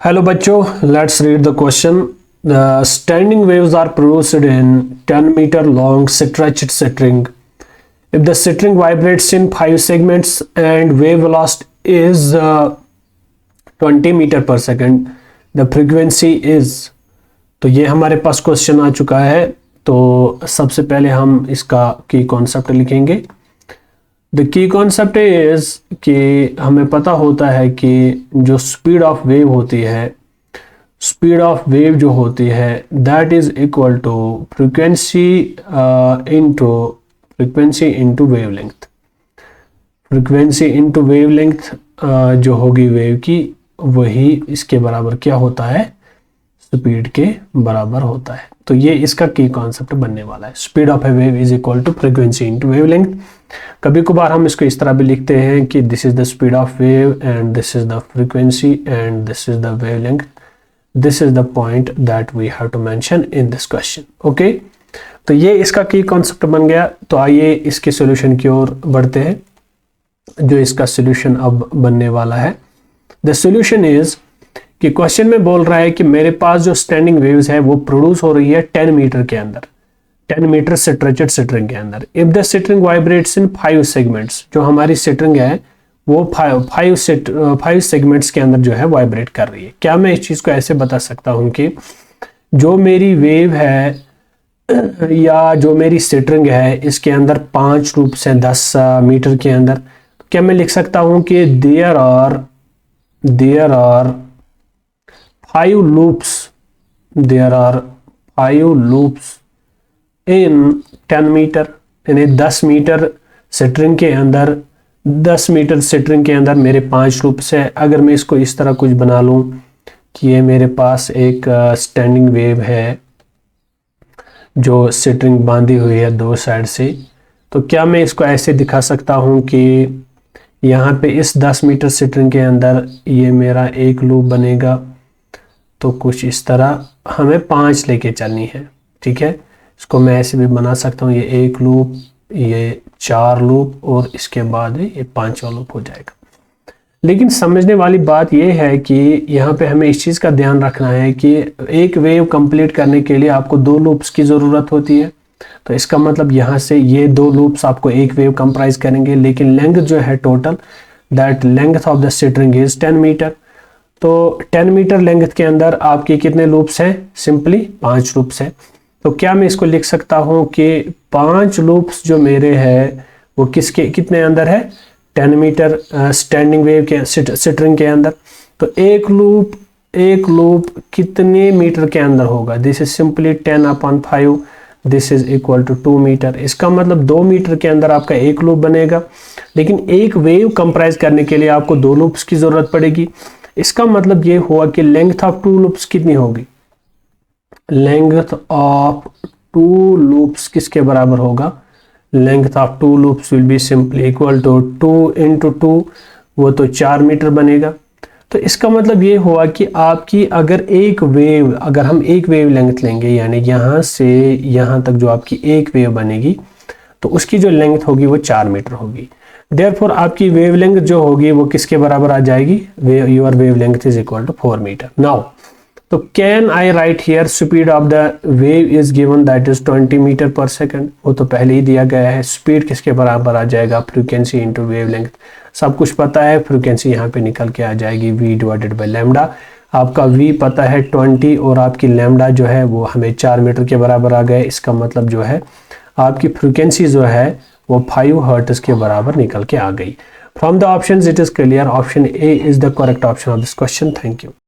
Hello बच्चों, let's read the question. The standing waves are produced in 10-meter long stretched string. If the string vibrates in 5 segments and wave velocity is 20 meter per second, the frequency is. तो ये हमारे पास question आ चुका है। तो सबसे पहले हम इसका की कॉन्सेप्ट लिखेंगे। द की कॉन्सेप्ट इज कि हमें पता होता है कि जो स्पीड ऑफ वेव होती है, स्पीड ऑफ वेव जो होती है that is equal to frequency into wavelength. Frequency into wavelength जो होगी वेव की, वही इसके बराबर क्या होता है, स्पीड के बराबर होता है। तो ये इसका की कॉन्सेप्ट बनने वाला है। Speed of a wave is equal to frequency into wavelength. कभी कभार हम इसको इस तरह भी लिखते हैं कि this is the speed of wave and this is the frequency and this is the wavelength. This is the point that we have to mention in this question. Okay, तो ये इसका की कॉन्सेप्ट बन गया। तो आइए इसके सॉल्यूशन की ओर बढ़ते हैं, जो इसका सॉल्यूशन अब बनने वाला है। द सॉल्यूशन इज कि क्वेश्चन में बोल रहा है कि मेरे पास जो स्टैंडिंग वेव्स है वो प्रोड्यूस हो रही है 10 मीटर के अंदर, 10 मीटर स्ट्रेचड स्ट्रिंग के अंदर। If the string vibrates in 5 segments, जो हमारी स्ट्रिंग है वो 5 सेगमेंट्स के अंदर जो है वाइब्रेट कर रही है। क्या मैं इस चीज को ऐसे बता सकता हूं कि जो मेरी वेव है या जो मेरी स्ट्रिंग है इसके अंदर 5 लूप्स हैं 10 मीटर के अंदर। क्या मैं लिख सकता हूं कि there are 5 loops, there are 5 loops in 10 metre, यानी 10 मीटर स्ट्रिंग के अंदर, 10 मीटर स्ट्रिंग के अंदर मेरे 5 लूप्स है। अगर मैं इसको इस तरह कुछ बना लूं कि ये मेरे पास एक स्टैंडिंग वेव है जो स्ट्रिंग बांधी हुई है 2 साइड से, तो क्या मैं इसको ऐसे दिखा सकता हूं कि यहाँ पे इस 10 मीटर स्ट्रिंग के अंदर ये मेरा एक लूप बनेगा। तो कुछ इस तरह हमें 5 लेके चलनी है, ठीक है। इसको मैं ऐसे भी बना सकता हूँ, ये एक लूप, ये 4 लूप और इसके बाद ये 5वां लूप हो जाएगा। लेकिन समझने वाली बात ये है कि यहाँ पे हमें इस चीज़ का ध्यान रखना है कि एक वेव कंप्लीट करने के लिए आपको 2 लूप्स की ज़रूरत होती है। तो इसका मतलब यहाँ से ये 2 लूप्स आपको एक वेव कंप्राइज करेंगे, लेकिन लेंथ जो है total, that length of the string is 10 metre. तो 10 मीटर लेंथ के अंदर आपके कितने लूप्स हैं? सिंपली 5 लूप्स हैं। तो क्या मैं इसको लिख सकता हूं कि 5 लूप्स जो मेरे हैं वो कितने अंदर है? 10 मीटर स्टैंडिंग वेव के स्ट्रिंग के अंदर। तो एक लूप कितने मीटर के अंदर होगा? This is simply 10/5, this is equal to 2 metre. इसका मतलब 2 मीटर के अंदर आपका एक लूप बनेगा, लेकिन एक वेव कंप्राइज करने के लिए आपको 2 लूप्स की जरूरत पड़ेगी। इसका मतलब ये हुआ कि लेंथ ऑफ 2 लूप्स कितनी होगी? लेंथ ऑफ 2 लूप्स किसके बराबर होगा? Length of 2 loops will be simply equal to 2 × 2, वो तो 4 मीटर बनेगा। तो इसका मतलब ये हुआ कि आपकी अगर हम एक वेव लेंथ लेंगे, यानी यहाँ से यहाँ तक जो आपकी एक वेव बनेगी, तो उसकी जो लेंथ होगी वो 4 मीटर होगी। Therefore आपकी वेवलेंथ जो होगी वो किसके बराबर आ जाएगी? Your wavelength is equal to 4 metre. Now तो can I write here speed of the wave is given that is 20 metre per second. वो तो पहले ही दिया गया है। स्पीड किसके बराबर आ जाएगा? Frequency into wavelength. सब कुछ पता है, फ्रीक्वेंसी यहाँ पे निकल के आ जाएगी v/λ। आपका v पता है 20 और आपकी लैम्डा जो है वो हमें 4 मीटर के बराबर आ गए। इसका मतलब जो है आपकी फ्रीक्वेंसी जो है वो 5 हर्ट्ज के बराबर निकल के आ गई। From the options it is clear, option A is the correct option of this question. Thank you.